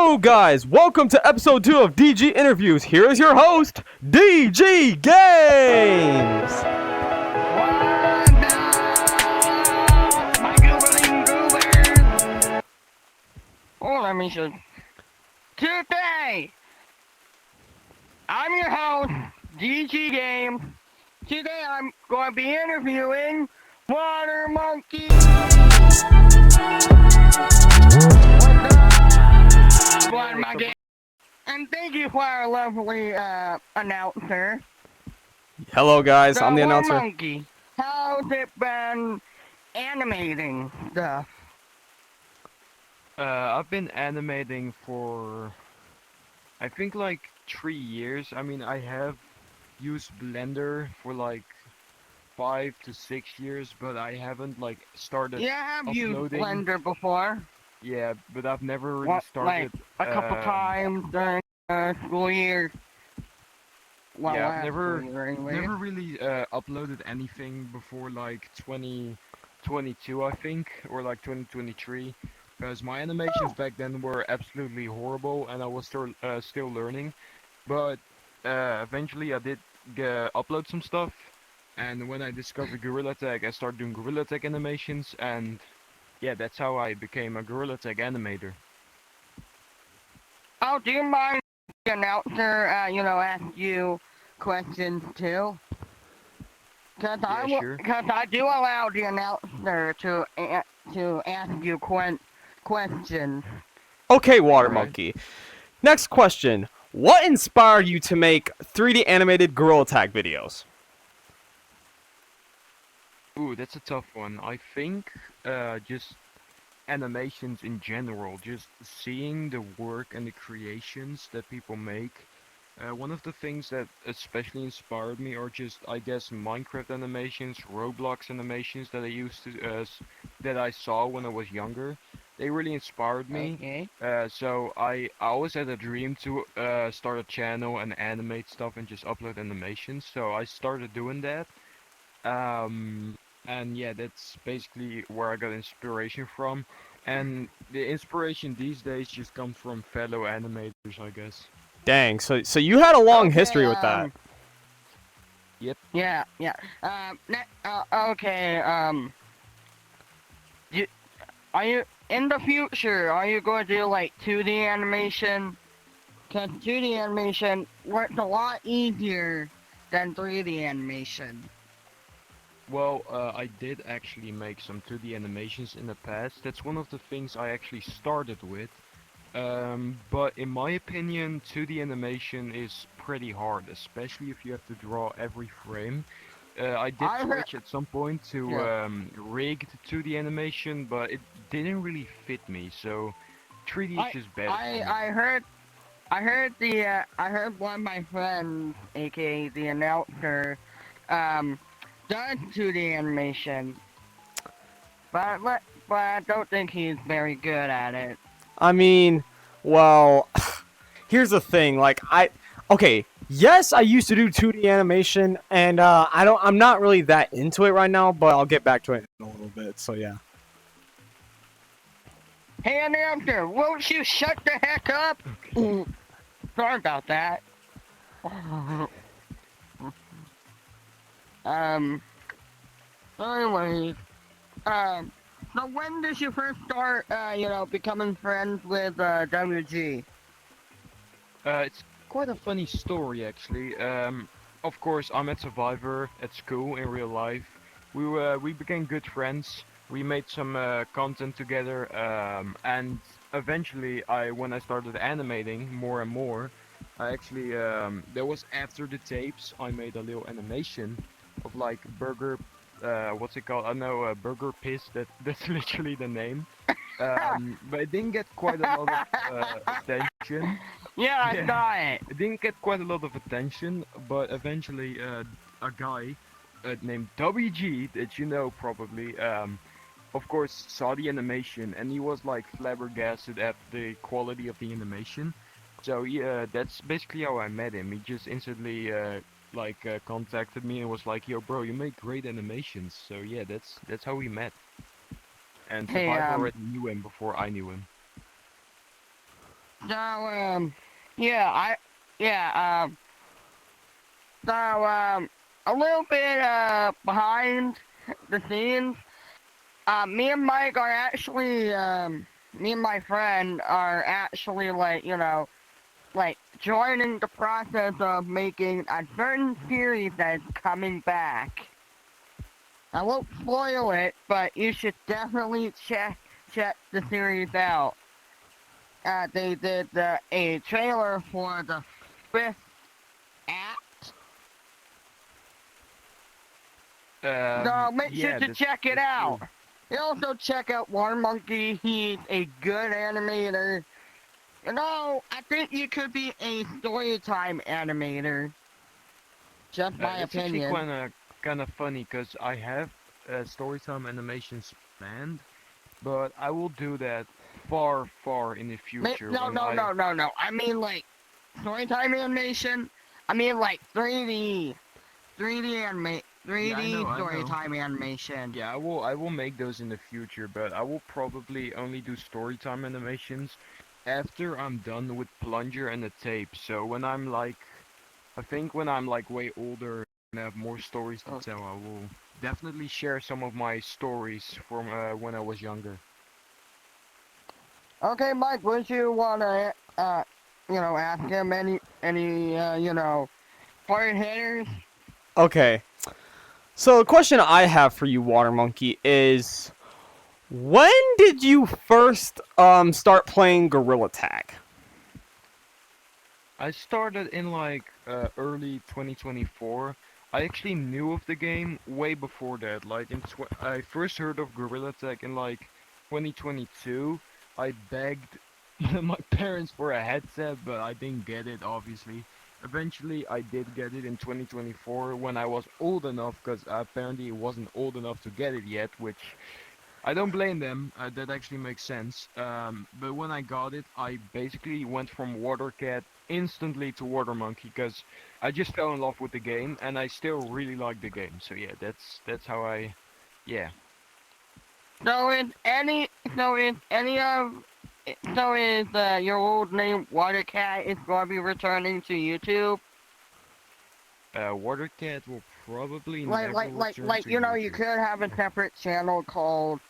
Hello guys, welcome to episode 2 of DG Interviews. Here is your host, DGgames! My googling goobers! Oh, let me show. Today, I'm your host, DGgames. Today I'm going to be interviewing Water Monkey. Water Monkey. And thank you for our lovely announcer. Hello guys, I'm the Water announcer. Monkey, how's it been animating stuff? I've been animating for, I think like 3 years. I mean, I have used Blender for like 5 to 6 years, but I haven't like started Yeah, I've used uploading. Blender before. Yeah, but I've never really What, started. like a couple times during school year. Well, Yeah, I've last never, school year anyway. never really uploaded anything before like 2022, I think, or like 2023. Because my animations back then were absolutely horrible, and I was still learning. But eventually, I did upload some stuff, and when I discovered Gorilla Tag, I started doing Gorilla Tag animations, and yeah, that's how I became a Gorilla Tag animator. Oh, do you mind the announcer, ask you questions too? Cause Yeah, sure. I do allow the announcer to ask you questions. Okay, Water Alright. Monkey. Next question. What inspired you to make 3D animated Gorilla Tag videos? Ooh, that's a tough one. I think just animations in general, just seeing the work and the creations that people make. One of the things that especially inspired me are just, I guess, Minecraft animations, Roblox animations that that I saw when I was younger. They really inspired me. Okay. So I always had a dream to start a channel and animate stuff and just upload animations. So I started doing that. And yeah, that's basically where I got inspiration from. And the inspiration these days just comes from fellow animators, I guess. Dang, so you had a long Okay, history with that. Yep. Yeah. Okay, are you, in the future, are you going to do like 2D animation? Cause 2D animation works a lot easier than 3D animation. Well, I did actually make some 2D animations in the past. That's one of the things I actually started with. But in my opinion, 2D animation is pretty hard, especially if you have to draw every frame. I did I heard- switch at some point to Yeah. rigged 2D animation, but it didn't really fit me, so 3D is just better for me. I heard one of my friends, aka the announcer, does 2D animation, but I don't think he's very good at it. I mean, well, here's the thing. Okay, yes, I used to do 2D animation, and I'm not really that into it right now, but I'll get back to it in a little bit. So yeah. Hey announcer, won't you shut the heck up? Sorry about that. Anyways, so when did you first start, becoming friends with, WG? It's quite a funny story actually. Of course, I met Survivor at school in real life. We became good friends. We made some content together, and eventually, when I started animating more and more, I actually that was after the tapes. I made a little animation of like burger. What's it called? I know burger piss. That's literally the name. But it didn't get quite a lot of attention. Yeah, I Yeah. saw it. It didn't get quite a lot of attention, but eventually a guy named WG, that you know probably, of course saw the animation and he was like flabbergasted at the quality of the animation. So yeah, that's basically how I met him. He just instantly contacted me and was like, "Yo, bro, you make great animations." So yeah, that's how we met. And Hey, Survivor already knew him before I knew him. So, yeah, a little bit, behind the scenes, me and Mike are actually, me and my friend are actually, like, like, joining the process of making a certain series that's coming back. I won't spoil it, but you should definitely check the series out. They did a trailer for the fifth act, so make sure Yeah, to check it that's out. true. You also check out Water Monkey. He's a good animator. I think you could be a storytime animator. Just my That's actually opinion. kind of funny because I have storytime animations planned, but I will do that far, far in the future No, when no, I. no, no, no. I mean, like, storytime animation. I mean, like, 3D Yeah, I know, I know. storytime animation. Yeah, I will make those in the future, but I will probably only do storytime animations after I'm done with Plunger and the tape. So when I'm like, I think when I'm like way older and have more stories to tell, I will definitely share some of my stories from when I was younger. Okay, Mike, would you wanna, ask him any, hard hitters? Okay. So the question I have for you, Water Monkey, is when did you first start playing Gorilla Tag? I started in like early 2024. I actually knew of the game way before that. Like I first heard of Gorilla Tag in like 2022. I begged my parents for a headset, but I didn't get it obviously. Eventually, I did get it in 2024 when I was old enough, because apparently it wasn't old enough to get it yet, which I don't blame them. That actually makes sense. But when I got it, I basically went from Water Cat instantly to Water Monkey because I just fell in love with the game, and I still really like the game. So yeah, that's how I, yeah. So is any, so is any of, so is your old name Watercat is going to be returning to YouTube? Water Cat will probably Like, never like, like, return like, to you YouTube. could have a separate channel called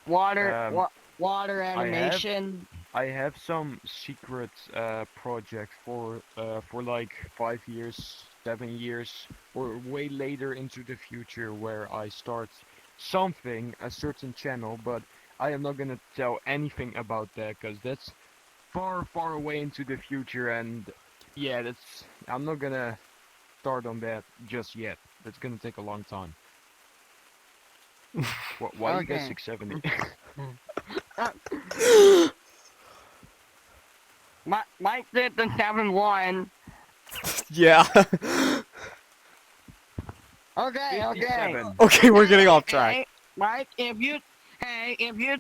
Water, Um, Water I have Animation. I have some secret projects for like 5 years, 7 years, or way later into the future where I start something, a certain channel, but I am not gonna tell anything about that because that's far, far away into the future, and yeah, I'm not gonna start on that just yet. That's gonna take a long time. Why you guys Okay. 670? Uh, Mike did the 7-1. Yeah. Okay, okay. 57. Okay, we're getting Hey, off track. hey, Mike, if you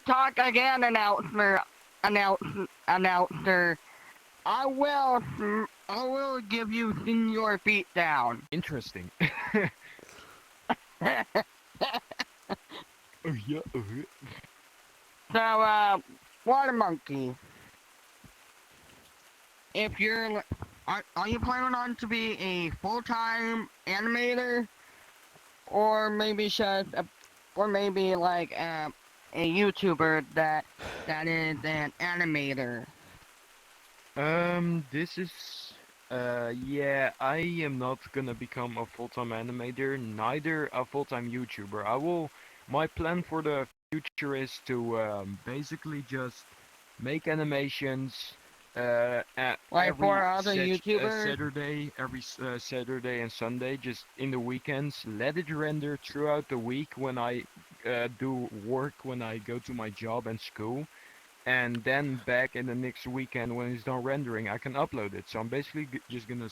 talk again, announce, announcer, I will give you senior beat down. Interesting. Oh yeah. So, Water Monkey, if you're, are you planning on to be a full-time animator, or maybe or maybe like a YouTuber that is an animator? This is, yeah, I am not gonna become a full-time animator, neither a full-time YouTuber. My plan for the future is to, basically just make animations, Like for other YouTubers? Saturday, Saturday and Sunday, just in the weekends, let it render throughout the week when I, do work, when I go to my job and school, and then back in the next weekend when it's done rendering, I can upload it. So I'm basically just gonna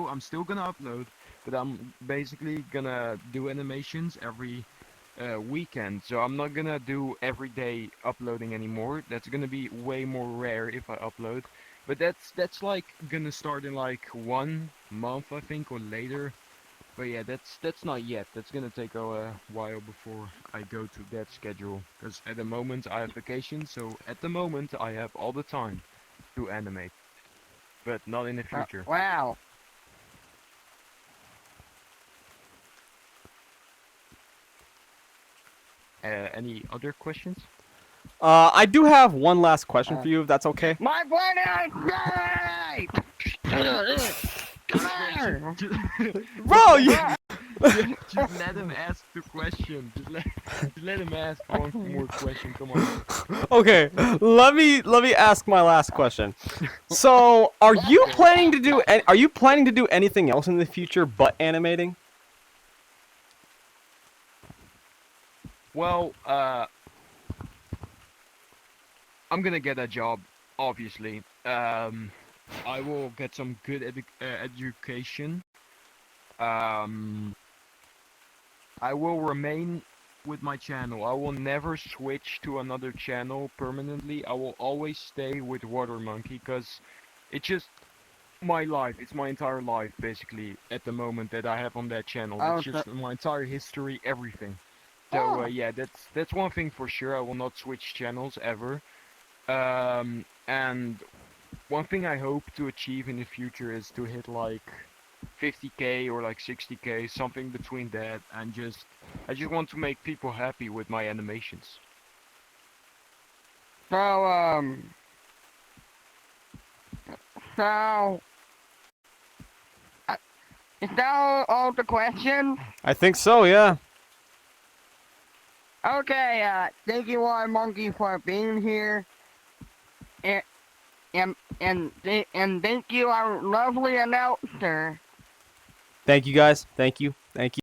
I'm still gonna upload, but I'm basically gonna do animations every weekend. So I'm not gonna do everyday uploading anymore. That's gonna be way more rare if I upload. But that's like gonna start in like 1 month, I think, or later. But yeah, that's not yet. That's gonna take a while before I go to that schedule. Because at the moment I have vacation, so at the moment I have all the time. to animate, but not in the future. Wow. Any other questions? I do have one last question for you, if that's okay. My planet! Come here! Bro, you. Just let him ask the question. Just let him ask one more question. Come on. Okay, let me ask my last question. So, are you planning to do anything else in the future but animating? Well, I'm gonna get a job, obviously. I will get some good education. Um, I will remain with my channel. I will never switch to another channel permanently. I will always stay with Water Monkey because it's just my life. It's my entire life, basically, at the moment that I have on that channel. Oh, It's just my entire history, everything. So Oh. yeah, that's one thing for sure. I will not switch channels ever. And one thing I hope to achieve in the future is to hit like 50k or like 60k, something between that, and I just want to make people happy with my animations. So, so, uh, is that all the questions? I think so, yeah. Okay, thank you, Monkey, for being here. And, and thank you, our lovely announcer. Thank you guys. Thank you. Thank you.